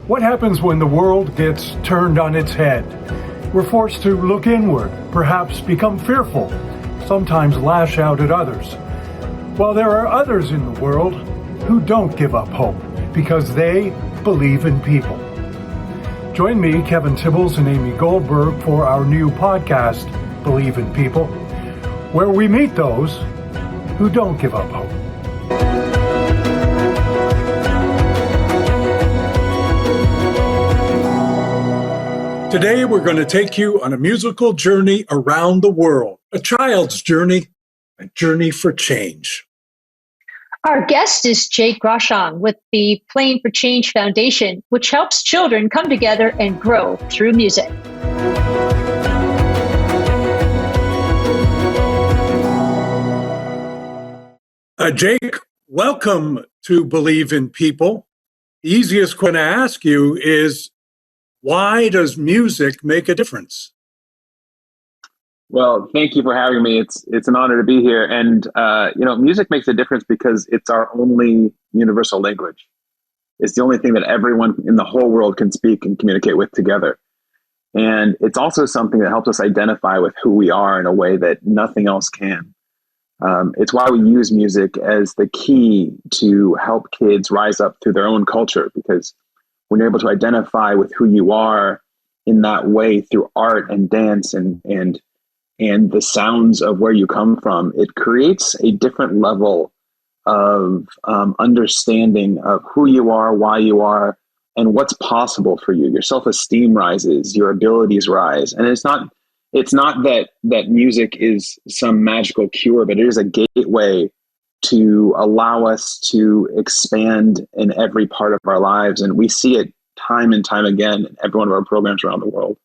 What happens when the world gets turned on its head? We're forced to look inward, perhaps become fearful, sometimes lash out at others. While there are others in the world who don't give up hope because they believe in people. Join me, Kevin Tibbles, and Amy Goldberg for our new podcast, Believe in People, where we meet those who don't give up hope. Today, we're going to take you on a musical journey around the world, a child's journey, a journey for change. Our guest is Jake Groshong with the Playing for Change Foundation, which helps children come together and grow through music. Jake, welcome to Believe in People. The easiest question to ask you is, why does music make a difference? Well, thank you for having me. It's an honor to be here. And, music makes a difference because it's our only universal language. It's the only thing that everyone in the whole world can speak and communicate with together. And it's also something that helps us identify with who we are in a way that nothing else can. It's why we use music as the key to help kids rise up through their own culture, because when you're able to identify with who you are in that way through art and dance and the sounds of where you come from, it creates a different level of understanding of who you are, why you are, and what's possible for you. Your self-esteem rises, your abilities rise. And it's not that music is some magical cure, but it is a gateway to allow us to expand in every part of our lives. And we see it time and time again in every one of our programs around the world.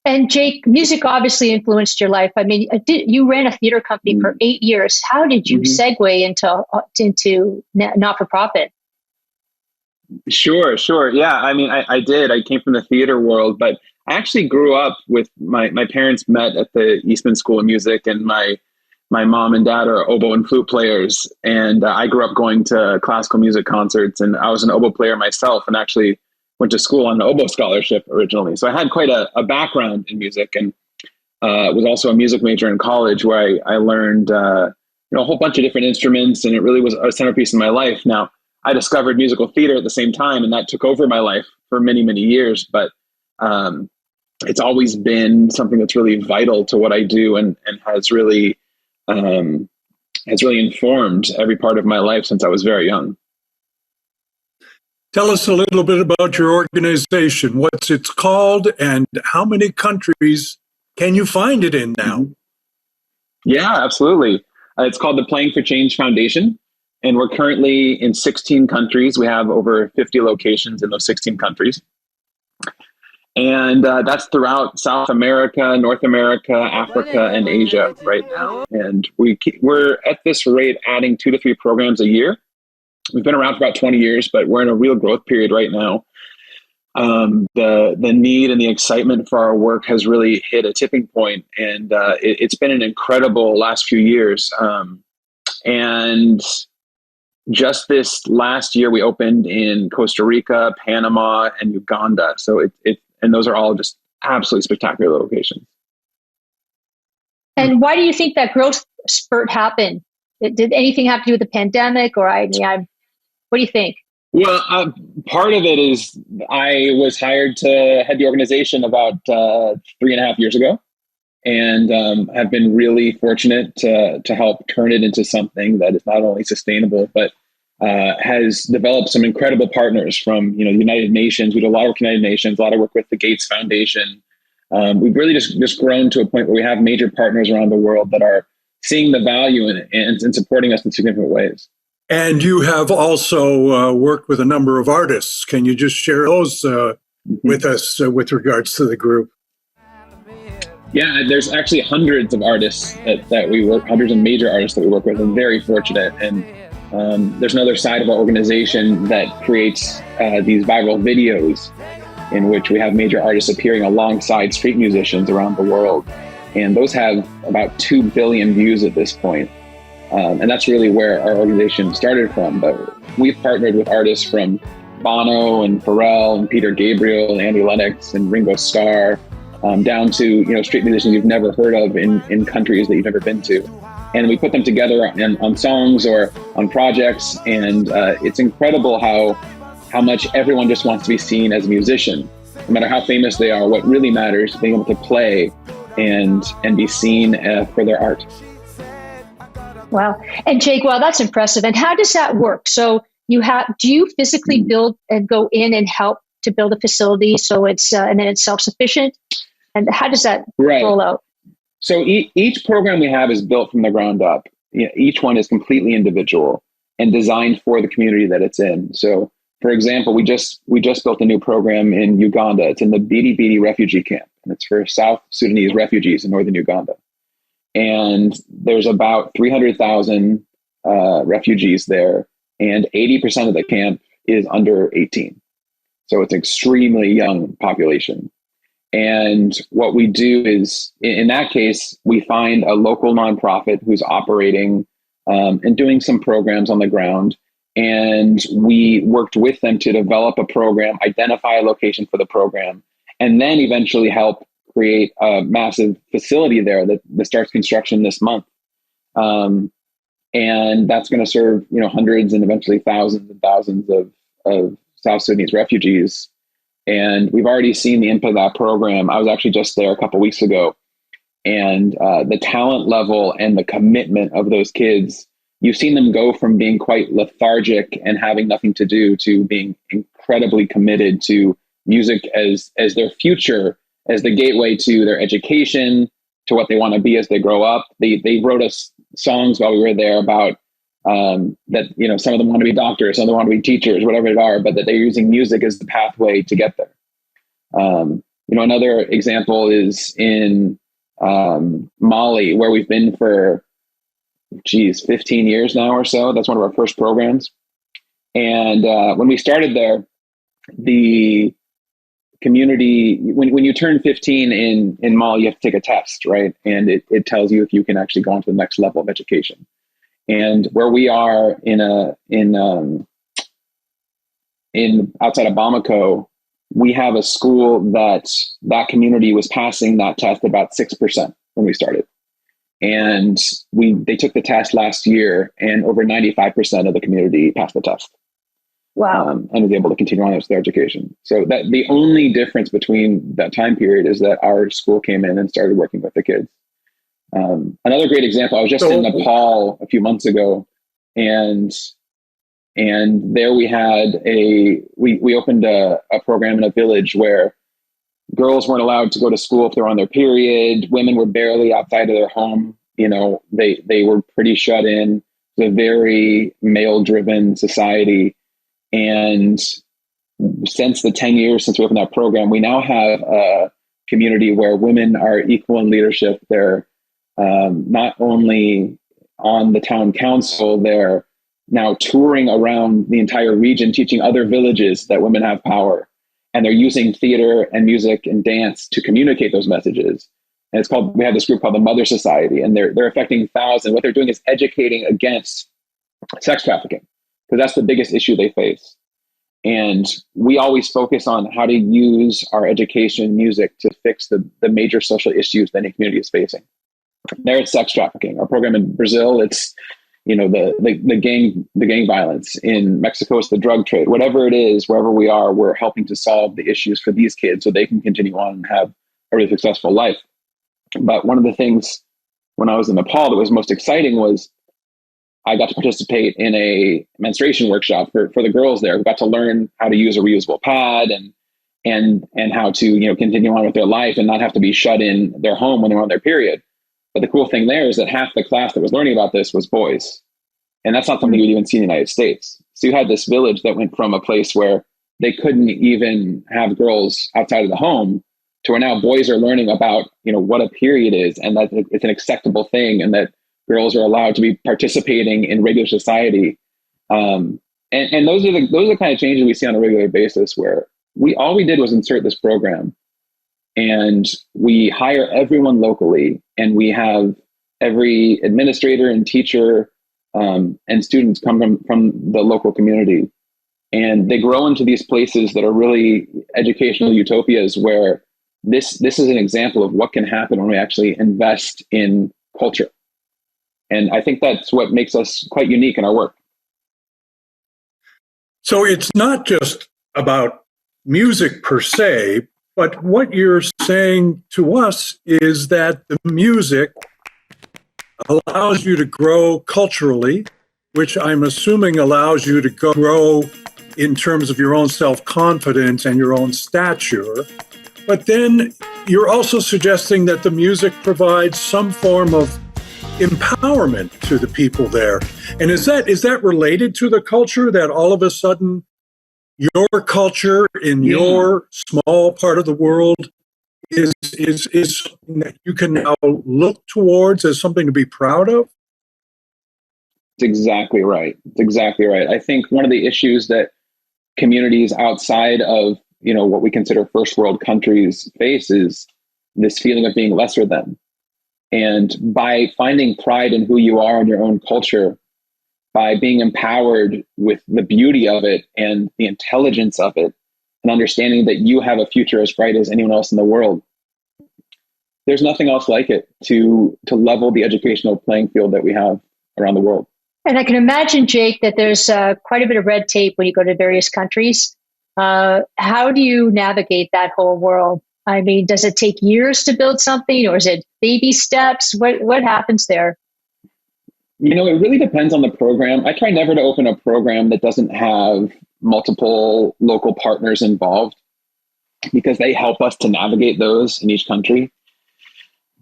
And Jake, music obviously influenced your life. I mean, you ran a theater company for 8 years. How did you segue into not-for-profit? Sure. Yeah, I mean, I did. I came from the theater world, but I actually grew up with my parents met at the Eastman School of Music, and my mom and dad are oboe and flute players. And I grew up going to classical music concerts, and I was an oboe player myself and actually went to school on an oboe scholarship originally. So I had quite a background in music, and was also a music major in college where I learned a whole bunch of different instruments, and it really was a centerpiece in my life. Now, I discovered musical theater at the same time, and that took over my life for many, many years. But it's always been something that's really vital to what I do and has really informed every part of my life since I was very young. Tell us a little bit about your organization, what's it's called, and how many countries can you find it in now? Yeah, absolutely. It's called the Playing for Change Foundation, and we're currently in 16 countries. We have over 50 locations in those 16 countries. And that's throughout South America, North America, Africa, and Asia right now. And we're at this rate adding 2 to 3 programs a year. We've been around for about 20 years, but we're in a real growth period right now. The need and the excitement for our work has really hit a tipping point, and it's been an incredible last few years. And just this last year, we opened in Costa Rica, Panama, and Uganda. So and those are all just absolutely spectacular locations. And why do you think that growth spurt happened? Did anything have to do with the pandemic, or what do you think? Well, part of it is I was hired to head the organization about 3.5 years ago, and have been really fortunate to help turn it into something that is not only sustainable, but has developed some incredible partners from the United Nations. We do a lot of work with the United Nations, a lot of work with the Gates Foundation. We've really just grown to a point where we have major partners around the world that are seeing the value in it and supporting us in significant ways. And you have also worked with a number of artists. Can you just share those with us with regards to the group? Yeah, there's actually hundreds of artists that we work, hundreds of major artists that we work with. I'm very fortunate. And there's another side of our organization that creates these viral videos in which we have major artists appearing alongside street musicians around the world. And those have about 2 billion views at this point. And that's really where our organization started from. But we've partnered with artists from Bono and Pharrell and Peter Gabriel and Andy Lennox and Ringo Starr, down to, you know, street musicians you've never heard of in countries that you've never been to. And we put them together on songs or on projects, and it's incredible how much everyone just wants to be seen as a musician. No matter how famous they are, what really matters is being able to play and be seen for their art. Wow. And Jake, wow, that's impressive. And how does that work? So do you physically build and go in and help to build a facility so it's, and then it's self-sufficient? And how does that roll out? So each program we have is built from the ground up. You know, each one is completely individual and designed for the community that it's in. So, for example, we just built a new program in Uganda. It's in the Bidi Bidi refugee camp, and it's for South Sudanese refugees in northern Uganda. And there's about 300,000 refugees there, and 80% of the camp is under 18. So it's an extremely young population. And what we do is, in that case, we find a local nonprofit who's operating and doing some programs on the ground. And we worked with them to develop a program, identify a location for the program, and then eventually help create a massive facility there that starts construction this month. And that's going to serve, you know, hundreds and eventually thousands and thousands of South Sudanese refugees. And we've already seen the input of that program. I was actually just there a couple of weeks ago, and the talent level and the commitment of those kids, you've seen them go from being quite lethargic and having nothing to do to being incredibly committed to music as their future, as the gateway to their education, to what they want to be as they grow up. They wrote us songs while we were there about that, you know, some of them want to be doctors, some of them want to be teachers, whatever they are, but that they're using music as the pathway to get there. You know, another example is in Mali, where we've been for 15 years now or so. That's one of our first programs. And when we started there, the community, when you turn 15 in Mali, you have to take a test, right? And it tells you if you can actually go on to the next level of education. And where we are in outside of Bamako, we have a school that community was passing that test about 6% when we started. And they took the test last year, and over 95% of the community passed the test. Wow. And was able to continue on with their education. So that the only difference between that time period is that our school came in and started working with the kids. Another great example, I was just in Nepal a few months ago, and there we had we opened a program in a village where girls weren't allowed to go to school if they were on their period. Women were barely outside of their home. You know, they were pretty shut in. It's a very male-driven society. And since the 10 years since we opened that program, we now have a community where women are equal in leadership. They're not only on the town council, they're now touring around the entire region, teaching other villages that women have power. And they're using theater and music and dance to communicate those messages. And we have this group called the Mother Society, and they're affecting thousands. What they're doing is educating against sex trafficking, because that's the biggest issue they face. And we always focus on how to use our education music to fix the major social issues that any community is facing. There, it's sex trafficking. Our program in Brazil, it's, you know, the gang violence. In Mexico, it's the drug trade. Whatever it is, wherever we are, we're helping to solve the issues for these kids so they can continue on and have a really successful life. But one of the things when I was in Nepal that was most exciting was I got to participate in a menstruation workshop for the girls there. We got to learn how to use a reusable pad and how to, you know, continue on with their life and not have to be shut in their home when they're on their period. But the cool thing there is that half the class that was learning about this was boys. And that's not something you'd even see in the United States. So you had this village that went from a place where they couldn't even have girls outside of the home to where now boys are learning about, you know, what a period is, and that it's an acceptable thing, and that girls are allowed to be participating in regular society. And those are the kind of changes we see on a regular basis, where all we did was insert this program, and we hire everyone locally, and we have every administrator and teacher and students come from the local community. And they grow into these places that are really educational utopias where this is an example of what can happen when we actually invest in culture. And I think that's what makes us quite unique in our work. So it's not just about music per se, but what you're saying to us is that the music allows you to grow culturally, which I'm assuming allows you to grow in terms of your own self-confidence and your own stature. But then you're also suggesting that the music provides some form of empowerment to the people there. And is that related to the culture, that all of a sudden your culture in your small part of the world is something that you can now look towards as something to be proud of? It's exactly right. It's exactly right. I think one of the issues that communities outside of, what we consider first world countries face is this feeling of being lesser than. And by finding pride in who you are in your own culture, by being empowered with the beauty of it and the intelligence of it, and understanding that you have a future as bright as anyone else in the world, there's nothing else like it to level the educational playing field that we have around the world. And I can imagine, Jake, that there's quite a bit of red tape when you go to various countries. How do you navigate that whole world? I mean, does it take years to build something, or is it baby steps? What happens there? It really depends on the program. I try never to open a program that doesn't have multiple local partners involved, because they help us to navigate those in each country.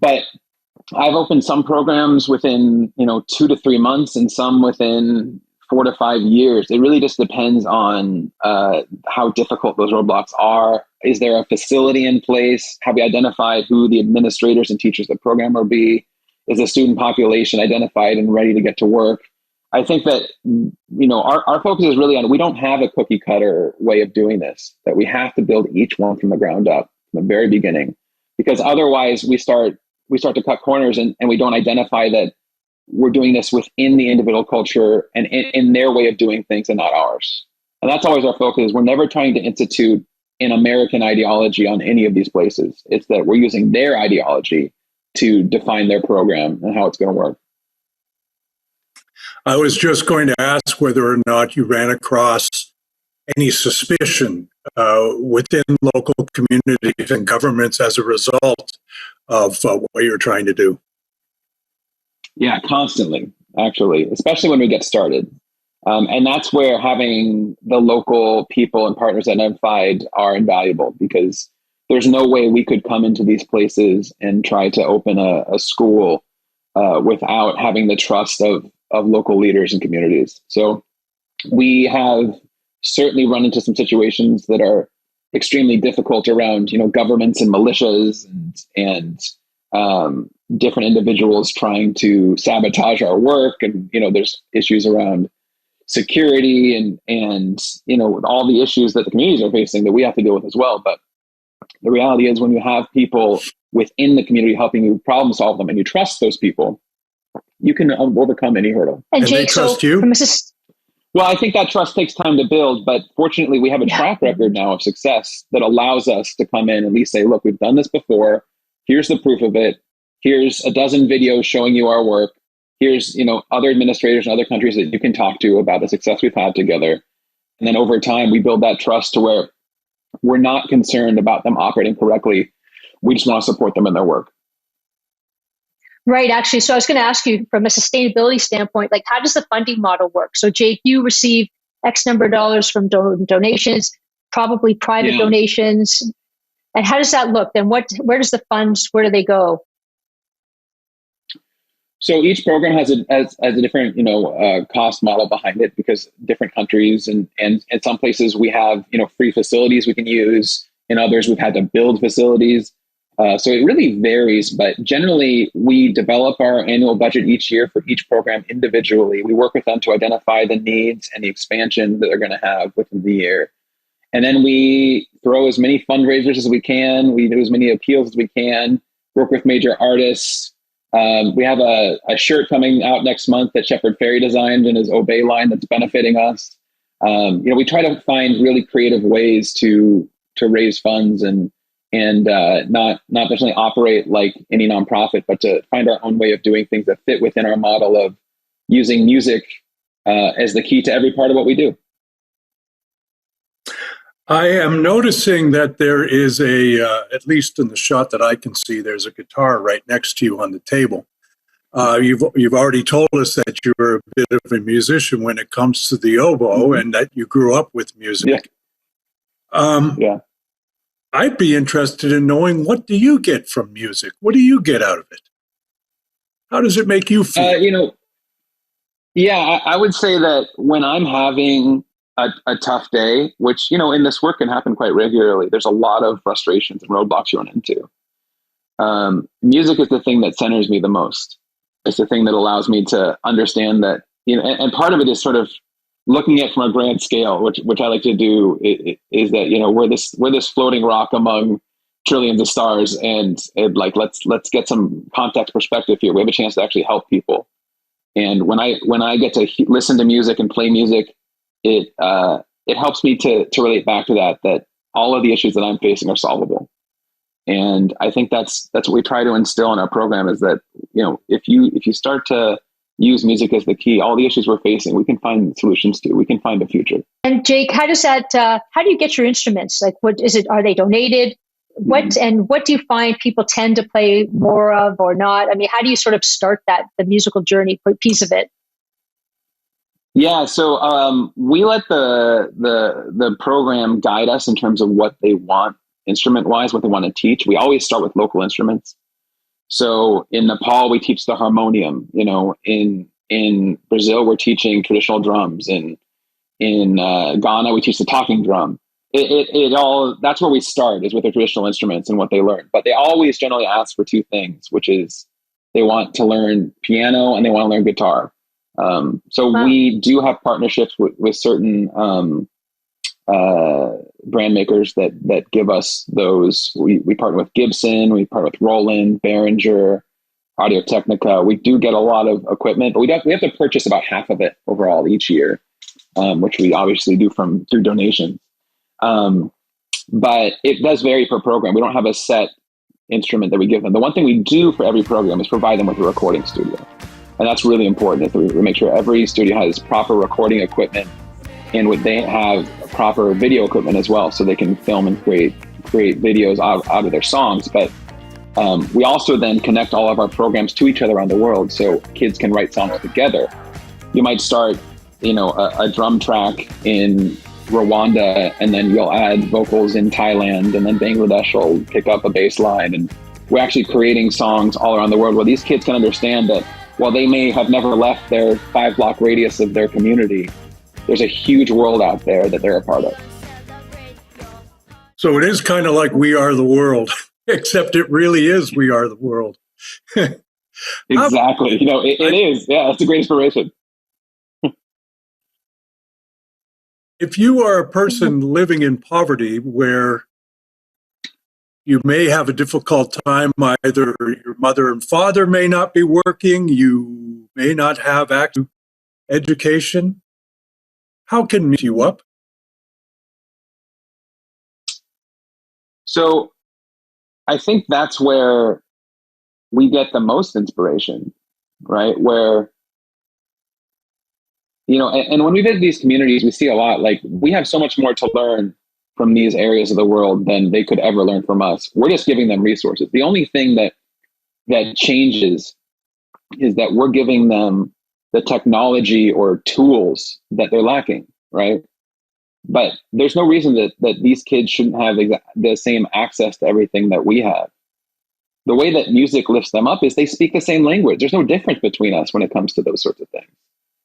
But I've opened some programs within, 2 to 3 months, and some within 4 to 5 years. It really just depends on how difficult those roadblocks are. Is there a facility in place? Have we identified who the administrators and teachers of the program will be? Is the student population identified and ready to get to work? I think that, our focus is really on, we don't have a cookie cutter way of doing this, that we have to build each one from the ground up, from the very beginning, because otherwise we start to cut corners, and we don't identify that we're doing this within the individual culture and in their way of doing things and not ours. And that's always our focus. We're never trying to institute an American ideology on any of these places. It's that we're using their ideology to define their program and how it's going to work. I was just going to ask whether or not you ran across any suspicion within local communities and governments as a result of what you're trying to do. Yeah, constantly, actually, especially when we get started. And that's where having the local people and partners identified are invaluable, because there's no way we could come into these places and try to open a school without having the trust of local leaders and communities. So we have certainly run into some situations that are extremely difficult around, governments and militias and different individuals trying to sabotage our work. And, there's issues around security and all the issues that the communities are facing that we have to deal with as well. But the reality is, when you have people within the community helping you problem solve them, and you trust those people, you can overcome any hurdle. And Jake, they trust you? Well, I think that trust takes time to build, but fortunately we have a track record now of success that allows us to come in and at least say, look, we've done this before. Here's the proof of it. Here's a dozen videos showing you our work. Here's, other administrators in other countries that you can talk to about the success we've had together. And then over time, we build that trust to where we're not concerned about them operating correctly. We just want to support them in their work. Right, actually. So I was going to ask you, from a sustainability standpoint, like, how does the funding model work? So Jake, you receive X number of dollars from donations, probably private donations. And how does that look? Then where does the funds, where do they go? So each program has a different, cost model behind it, because different countries and in some places we have, free facilities we can use. In others, we've had to build facilities. So it really varies, but generally we develop our annual budget each year for each program individually. We work with them to identify the needs and the expansion that they're going to have within the year. And then we throw as many fundraisers as we can. We do as many appeals as we can, work with major artists. We have a shirt coming out next month that Shepard Fairey designed in his Obey line that's benefiting us. We try to find really creative ways to raise funds and not necessarily operate like any nonprofit, but to find our own way of doing things that fit within our model of using music as the key to every part of what we do. I am noticing that there is at least in the shot that I can see, there's a guitar right next to you on the table. You've already told us that you're a bit of a musician when it comes to the oboe, and that you grew up with music. Yeah. I'd be interested in knowing, what do you get from music? What do you get out of it? How does it make you feel? I would say that when I'm having a tough day, which, in this work can happen quite regularly, there's a lot of frustrations and roadblocks you run into. Music is the thing that centers me the most. It's the thing that allows me to understand that, and part of it is sort of looking at it from a grand scale, which I like to do, is that, we're this floating rock among trillions of stars, and like, let's get some context perspective here. We have a chance to actually help people. And when I get to listen to music and play music, it helps me to relate back to that all of the issues that I'm facing are solvable. And I think that's what we try to instill in our program, is that, if you start to use music as the key, all the issues we're facing, we can find solutions to. We can find a future. And Jake, how do you get your instruments? Like, what is it? Are they donated? What do you find people tend to play more of or not? I mean, how do you sort of start the musical journey piece of it? Yeah, so we let the program guide us in terms of what they want instrument wise, what they want to teach. We always start with local instruments. So in Nepal, we teach the harmonium. In Brazil, we're teaching traditional drums. In Ghana, we teach the talking drum. That's where we start, is with the traditional instruments and what they learn. But they always generally ask for two things, which is they want to learn piano and they want to learn guitar. We do have partnerships with certain brand makers that give us those. We partner with Gibson, we partner with Roland, Behringer, Audio Technica. We do get a lot of equipment, but we have to purchase about half of it overall each year, which we obviously do through donations. But it does vary per program. We don't have a set instrument that we give them. The one thing we do for every program is provide them with a recording studio. And that's really important. We make sure every studio has proper recording equipment, and they have proper video equipment as well, so they can film and create videos out of their songs. But we also then connect all of our programs to each other around the world, so kids can write songs together. You might start, a drum track in Rwanda, and then you'll add vocals in Thailand, and then Bangladesh will pick up a bass line. And we're actually creating songs all around the world where these kids can understand that while they may have never left their 5-block radius of their community, there's a huge world out there that they're a part of. So it is kind of like We Are the World, except it really is We Are the World. Exactly. It is. Yeah, that's a great inspiration. If you are a person living in poverty where you may have a difficult time, either your mother and father may not be working, you may not have active education, how can it you up? So I think that's where we get the most inspiration, right? Where, and when we visit these communities, we see a lot, like, we have so much more to learn from these areas of the world than they could ever learn from us. We're just giving them resources. The only thing that changes is that we're giving them the technology or tools that they're lacking, right? But there's no reason that these kids shouldn't have the same access to everything that we have. The way that music lifts them up is they speak the same language. There's no difference between us when it comes to those sorts of things.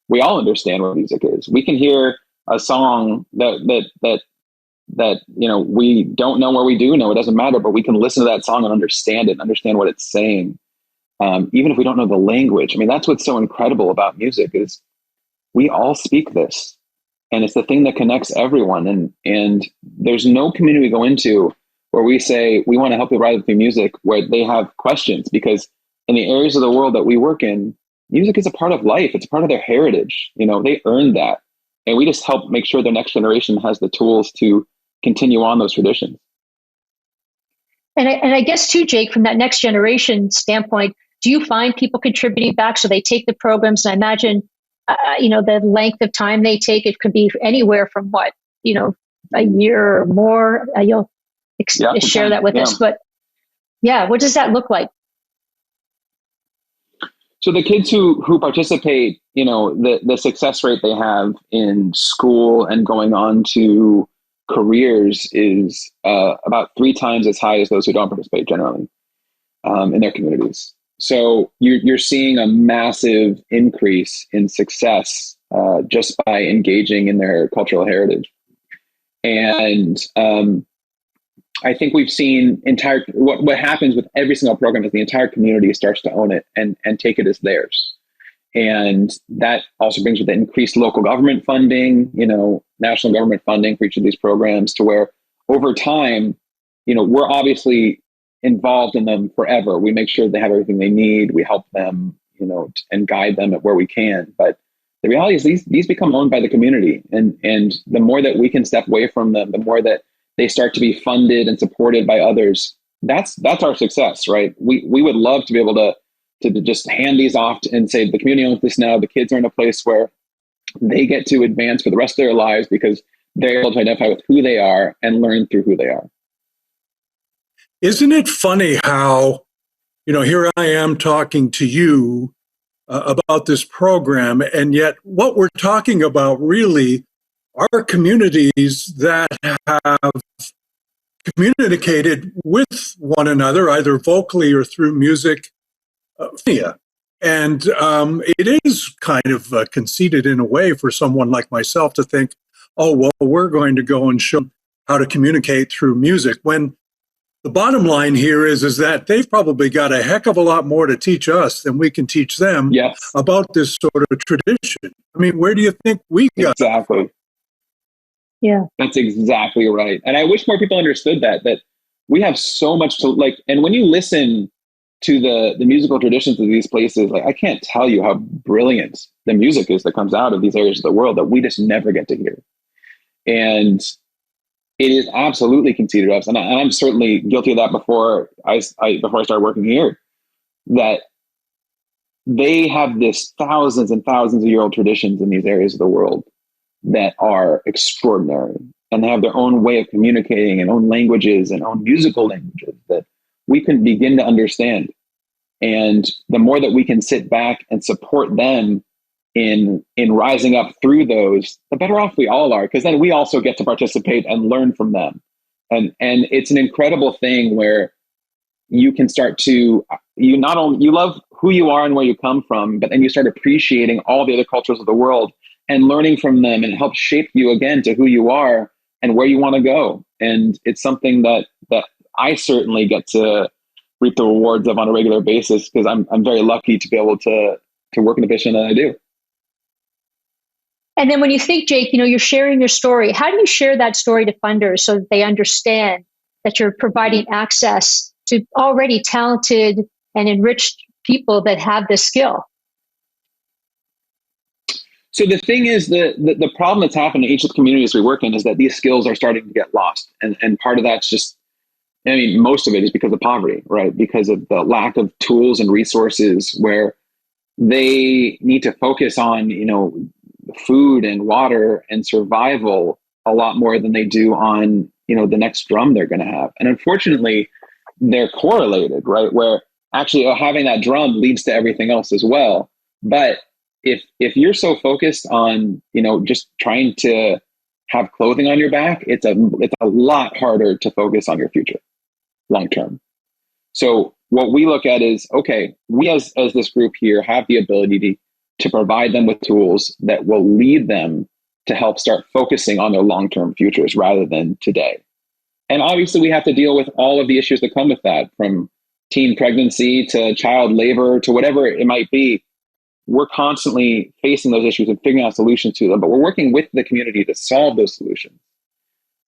We all understand what music is. We can hear a song that we don't know or we do know. It doesn't matter, but we can listen to that song and understand it, understand what it's saying, even if we don't know the language. I mean, that's what's so incredible about music, is we all speak this, and it's the thing that connects everyone. And there's no community we go into where we say we want to help people write through music where they have questions, because in the areas of the world that we work in, music is a part of life. It's a part of their heritage. They earned that. And we just help make sure the next generation has the tools to continue on those traditions. And I guess too, Jake, from that next generation standpoint, do you find people contributing back? So they take the programs, and I imagine, the length of time they take, it could be anywhere from what, a year or more. You'll share that with us. But yeah, what does that look like? So the kids who participate, the success rate they have in school and going on to careers is about 3 times as high as those who don't participate generally in their communities. So you're seeing a massive increase in success just by engaging in their cultural heritage. And I think we've seen what happens with every single program is the entire community starts to own it and take it as theirs. And that also brings with it increased local government funding, national government funding for each of these programs, to where over time, we're obviously involved in them forever. We make sure they have everything they need. We help them, and guide them at where we can. But the reality is these become owned by the community. And the more that we can step away from them, the more that they start to be funded and supported by others. That's our success, right? We would love to be able to just hand these off and say the community owns this now. The kids are in a place where they get to advance for the rest of their lives because they're able to identify with who they are and learn through who they are. Isn't it funny how, here I am talking to you about this program, and yet what we're talking about really are communities that have communicated with one another, either vocally or through music. And it is kind of conceited in a way for someone like myself to think, oh, well, we're going to go and show them how to communicate through music, when the bottom line here is that they've probably got a heck of a lot more to teach us than we can teach them about this sort of tradition. I mean, where do you think we got exactly? Yeah, that's exactly right. And I wish more people understood that we have so much to like. And when you listen to the musical traditions of these places, like, I can't tell you how brilliant the music is that comes out of these areas of the world that we just never get to hear. And it is absolutely conceded to us, and I'm certainly guilty of that before I started working here, that they have this thousands and thousands of year old traditions in these areas of the world that are extraordinary, and they have their own way of communicating and own languages and own musical languages that we can begin to understand. And the more that we can sit back and support them in rising up through those, the better off we all are, because then we also get to participate and learn from them. And it's an incredible thing where you can start to, you love who you are and where you come from, but then you start appreciating all the other cultures of the world and learning from them, and it helps shape you again to who you are and where you want to go. And it's something that I certainly get to reap the rewards of on a regular basis, because I'm very lucky to be able to work in the position that I do. And then when you think, Jake, you're sharing your story, how do you share that story to funders so that they understand that you're providing access to already talented and enriched people that have this skill? So the thing is, the problem that's happened in each of the communities we work in is that these skills are starting to get lost. And part of that's just, most of it is because of poverty, right? Because of the lack of tools and resources, where they need to focus on, food and water and survival a lot more than they do on, the next drum they're going to have. And unfortunately, they're correlated, right? Where actually having that drum leads to everything else as well. But if you're so focused on, just trying to have clothing on your back, it's a lot harder to focus on your future long term. So what we look at is, okay, we as this group here have the ability to provide them with tools that will lead them to help start focusing on their long-term futures rather than today. And obviously we have to deal with all of the issues that come with that, from teen pregnancy to child labor to whatever it might be. We're constantly facing those issues and figuring out solutions to them, but we're working with the community to solve those solutions.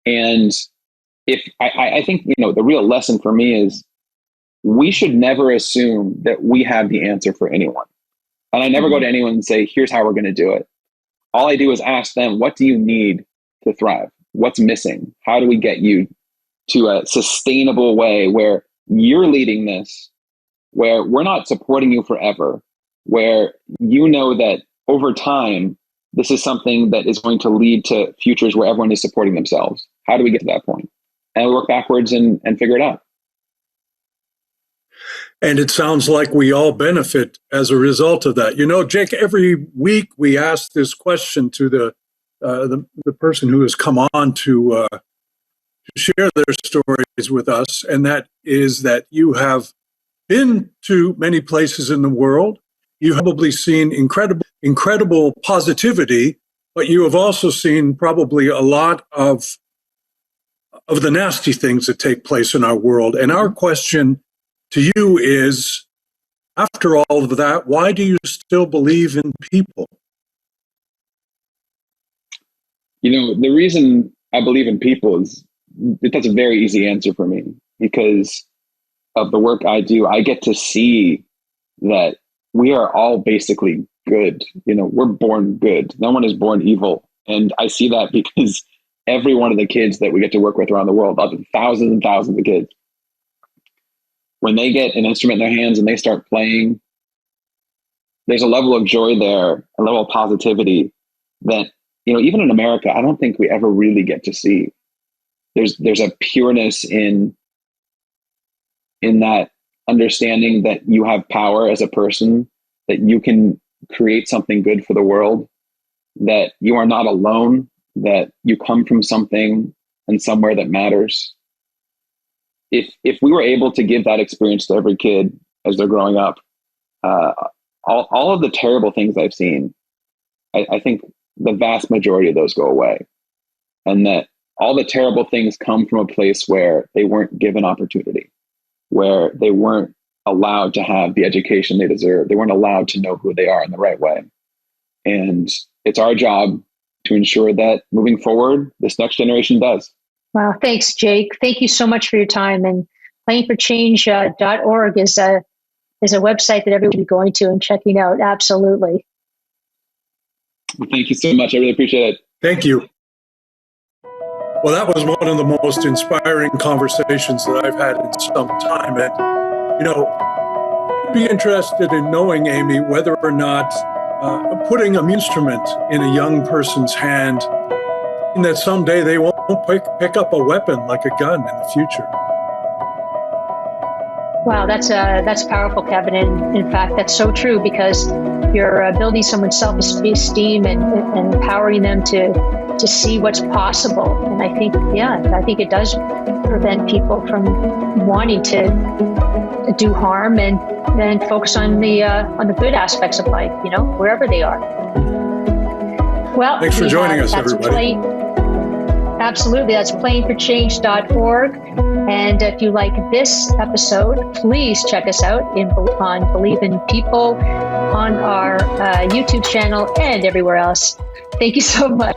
And I think, the real lesson for me is we should never assume that we have the answer for anyone. And I never go to anyone and say, here's how we're going to do it. all I do is ask them, what do you need to thrive? What's missing? How do we get you to a sustainable way where you're leading this, where we're not supporting you forever, where you know that over time, this is something that is going to lead to futures where everyone is supporting themselves. How do we get to that point? And we work backwards and figure it out. And it sounds like we all benefit as a result of that. You know, Jake, every week we ask this question to the person who has come on to share their stories with us, and that is that you have been to many places in the world. You've probably seen incredible positivity, but you have also seen probably a lot of the nasty things that take place in our world. And our question to you is, after all of that, why do you still believe in people? You know, the reason I believe in people is, that's a very easy answer for me, because of the work I do. I get to see that we are all basically good. You know, we're born good. No one is born evil. And I see that because every one of the kids that we get to work with around the world, thousands and thousands of kids, when they get an instrument in their hands and they start playing, there's a level of joy there, a level of positivity that, you know, even in America, I don't think we ever really get to see. There's a pureness in that understanding that you have power as a person, that you can create something good for the world, that you are not alone, that you come from something and somewhere that matters. If we were able to give that experience to every kid as they're growing up, all of the terrible things I've seen, I think the vast majority of those go away. And that all the terrible things come from a place where they weren't given opportunity, where they weren't allowed to have the education they deserve. They weren't allowed to know who they are in the right way. And it's our job to ensure that moving forward, this next generation does. Wow. Thanks, Jake. Thank you so much for your time. And playingforchange.org is a website that everyone should be going to and checking out. Absolutely. Well, thank you so much. I really appreciate it. Thank you. Well, that was one of the most inspiring conversations that I've had in some time. And, you know, I'd be interested in knowing, Amy, whether or not putting an instrument in a young person's hand, and that someday they won't pick up a weapon like a gun in the future. Wow, that's powerful, Kevin. And in fact, that's so true, because you're building someone's self-esteem and empowering them to see what's possible. And I think it does prevent people from wanting to do harm and then focus on the good aspects of life, you know, wherever they are. Well, thanks for joining us, everybody. Absolutely. That's playingforchange.org. And if you like this episode, please check us out on Believe in People, on our YouTube channel, and everywhere else. Thank you so much.